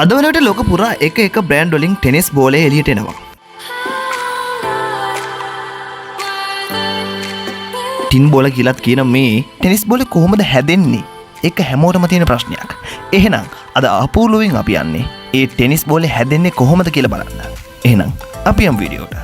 අද වෙනකොට ලෝක පුරා එක බ්‍රෑන්ඩ් වලින් ටෙනිස් බෝලය එළියට එනවා. ටින් බෝල කියලාත් කියන මේ ටෙනිස් බෝලේ කොහොමද හැදෙන්නේ? ඒක හැමෝටම තියෙන ප්‍රශ්නයක්. එහෙනම් අද අපූර්වයෙන් අපි යන්නේ ඒ ටෙනිස් බෝලේ හැදෙන්නේ කොහොමද කියලා බලන්න. එහෙනම් අපි යමු වීඩියෝට.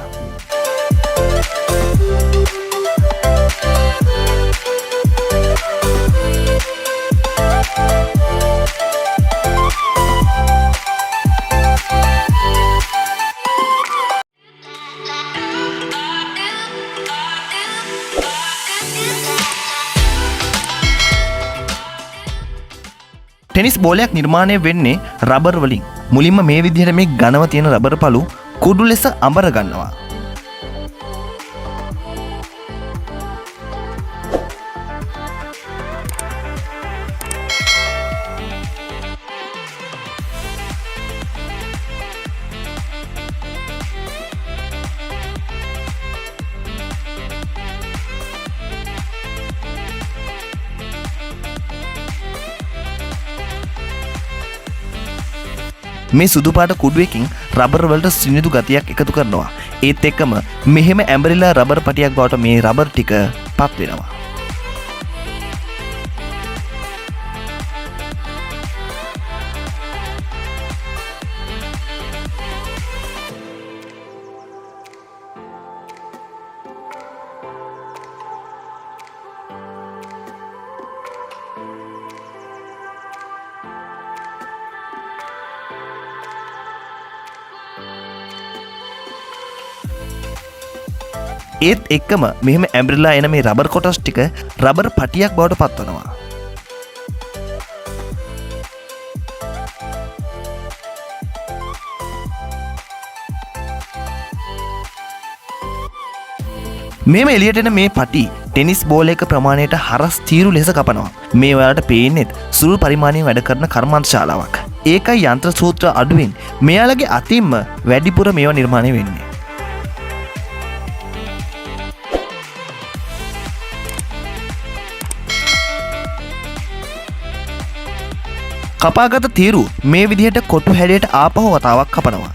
ටෙනිස් බෝලයක් නිර්මාණය වෙන්නේ රබර් වලින්. මුලින්ම මේ විදිහට මේ ඝනව තියෙන රබර් පළු කුඩු ලෙස අඹර ගන්නවා. මේ සුදු පාට කුඩුවකින් රබර් වලට සිනිඳු ගතියක් එකතු කරනවා. ඒත් එක්කම මෙහෙම ඇඹරිලා රබර් පටියක් බවට මේ රබර් ටික පත් වෙනවා. ඒත් එක්කම මෙහෙම ඇඹරිලා එන මේ රබර් කොටස් ටික රබර් පටියක් බවට පත්වනවා. මෙහෙම එළියට එන මේ පටි ටෙනිස් බෝලයක ප්‍රමාණයට හරස් තීරු ලෙස කපනවා. මේ ඔයාලට පේන්නේත් සුළු පරිමාණයෙන් වැඩ කරන කර්මාන්තශාලාවක්. ඒකයි යන්ත්‍ර සූත්‍ර අඩුවෙන් මෙයාලගේ අතින්ම වැඩිපුර මේවා නිර්මාණය වෙන්නේ. කපාගත තීරු මේ විදිහට කොටු හැඩයට ආපහු වතාවක් කපනවා.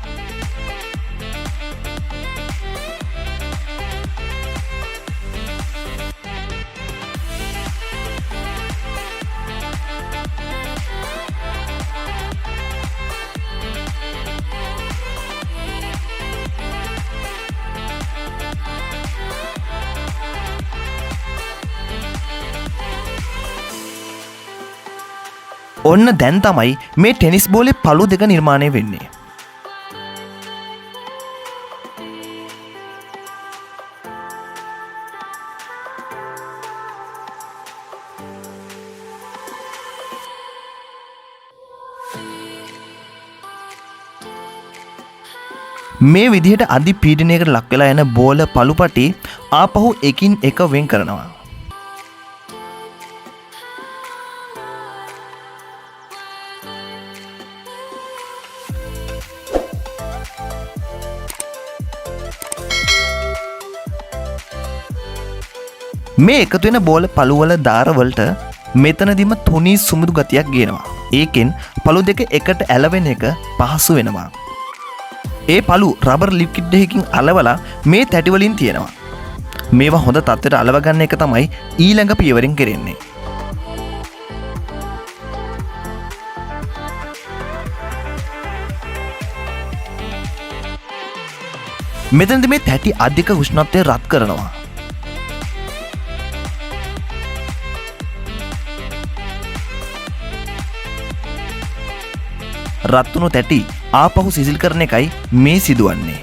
ඔන්න දැන් තමයි මේ ටෙනිස් බෝලේ පළු දෙක නිර්මාණය වෙන්නේ. මේ විදිහට අධි පීඩනයකට ලක් වෙලා යන බෝල පළුපටි ආපහු එකින් එක වෙන් කරනවා. මේ එකතු වෙන බෝල පළුවල දාරවලට මෙතනදිම තුනී සුමුදු ගතියක් ගේනවා. ඒකෙන් පළු දෙක එකට ඇලවෙන එක පහසු වෙනවා. ඒ පළු රබර් ලික්විඩ් එකකින් අලවලා මේ තැටි වලින් තියෙනවා. මේවා හොඳ තත්ත්වයට අලව ගන්න එක තමයි ඊළඟ පියවරෙන් කරන්නේ. මෙතනදී මේ තැටි අධික උෂ්ණත්වය රත් කරනවා. රත්තුණු තැටි ආපහු සිසිල් කරන එකයි මේ සිදුවන්නේ.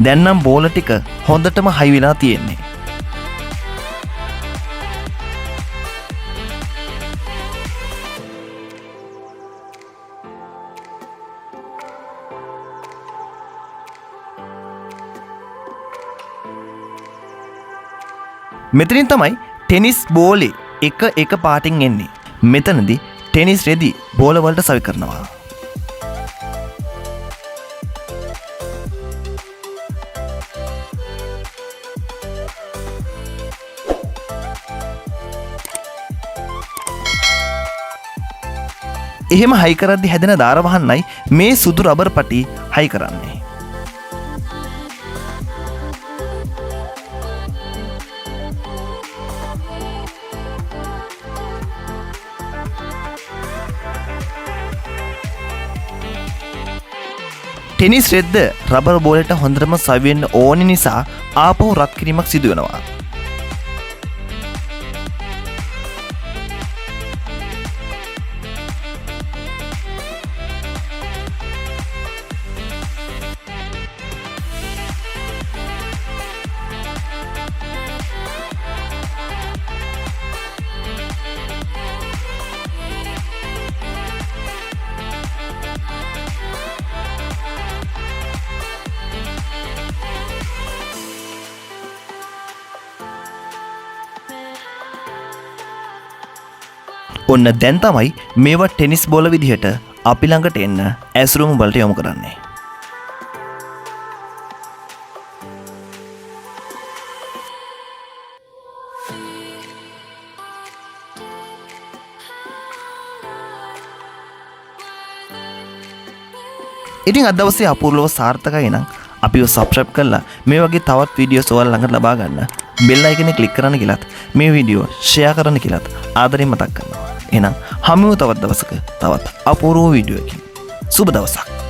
දැන් නම් බෝල ටික හොඳටම හයි වෙලා තියෙන්නේ. මෙතනින් තමයි ටෙනිස් බෝලේ එක පාටින් එන්නේ. මෙතනදී ටෙනිස් රෙදි බෝල වලට සවි කරනවා. එහෙම හයි කරද්දි හැදෙන දාර වහන්නයි මේ සුදු රබර් පටි හයි කරන්නේ. ටෙනිස් රෙද්ද රබර් බෝලට හොඳටම සවිවෙන්න ඕනි නිසා ආපහු රත් කිරීමක් සිදු වෙනවා. ඔන්න දැන් තමයි මේවා ටෙනිස් බෝල විදිහට අපි ළඟට එන්න ඇසුරුම වලට යොමු කරන්නේ. ඉතින් අද දවසේ අපූර්වව සාර්ථකයි නම් අපිව සබ්ස්ක්‍රයිබ් කරලා මේ වගේ තවත් වීඩියෝස් ඔයාලා ළඟට ලබා ගන්න බෙල් අයිකනේ ක්ලික් කරන්න කියලාත් මේ වීඩියෝ ෂෙයා කරන්න කියලාත් ආදරෙන් මතක් කරනවා. එහෙනම් හමුවෙමු තවත් දවසක තවත් අපූර්ව වීඩියෝ එකකින්. සුබ දවසක්.